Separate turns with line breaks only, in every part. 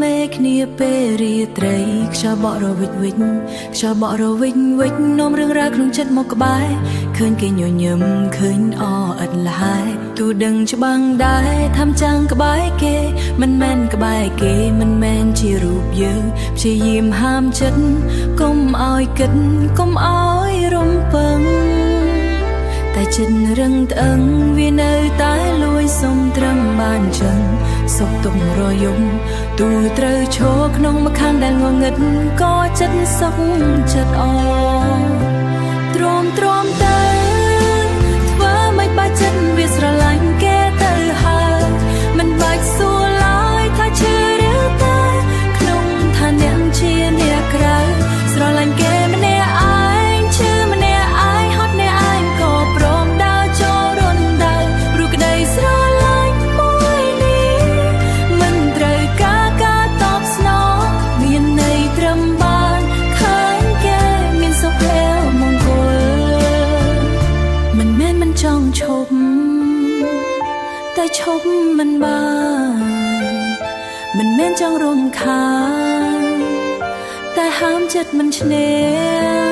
មេគ្នាពេលរាត្រីខ្យល់បក់រវិចវិចខ្យល់បក់រវិចវិចនាំរឿងរ៉ាវក្នុងចិត្តមកក្បែរឃើញគេញញឹមឃើញអឥតលហើយទូដឹងច្បាំងដែរថាំចាំងក្បែរគេមិនមែនក្បែរគេមិនមែនជារូបយើងព្យាយាមហាមចិត្តកុំឲ្យគិតកុំឲ្យរំពឹងតែចិត្តរឹងត្អឹងវានៅតែលួយសុំត្រឹមបានចឹងសុខទុក្ខរយំទូត្រូវឈរក្នុងម្ខាងដែលងងឹតក៏ចិត្តសុខចិត្តអទ្រាំទ្រាំទៅធ្វើមិនបាច់ចិត្តវាស្រឡាញ់គេទៅហើយមិនបាច់សួរឡើយថាឈឺឬតែក្នុងឋានៈជាអ្នកក្រៅស្រឡាញ់គេម្នាក់ឯងឈឺម្នាក់ឯងហត់អ្នកឯងក៏ព្រមដើរចូលរំដៅព្រោះក្តីស្រឡាញ់មួយនេះមិនត្រូវការតបស្នងមានន័យត្រឹមបានឃើញគេមានសុខភាពមង្គលមិនមែនមិនចង់ឈប់តែឈប់មិនបានមិនមែនចង់រំខានតែហាមចិត្តមិនឈ្នះ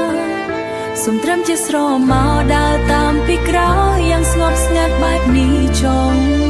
សុំត្រឹមជាស្រមោដើរតាមពីក្រោយយ៉ាងស្ងប់ស្ងាត់បែបនេះចង់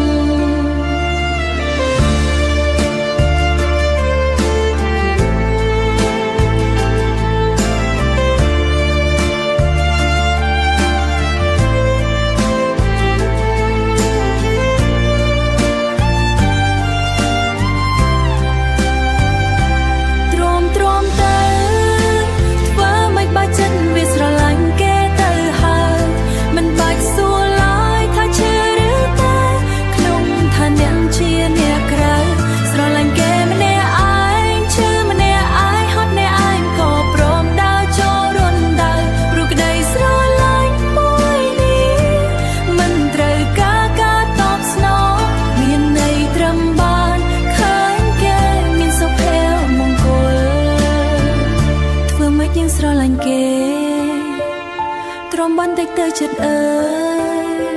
ស្រឡាញ់គេទ្រាំបន្តិចទៅចិត្តអើយ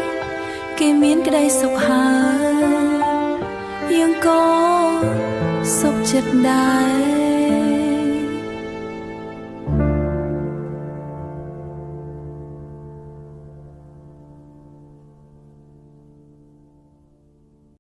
គេមានក្តីសុខហើយយើងក៏សុខចិត្តដែរ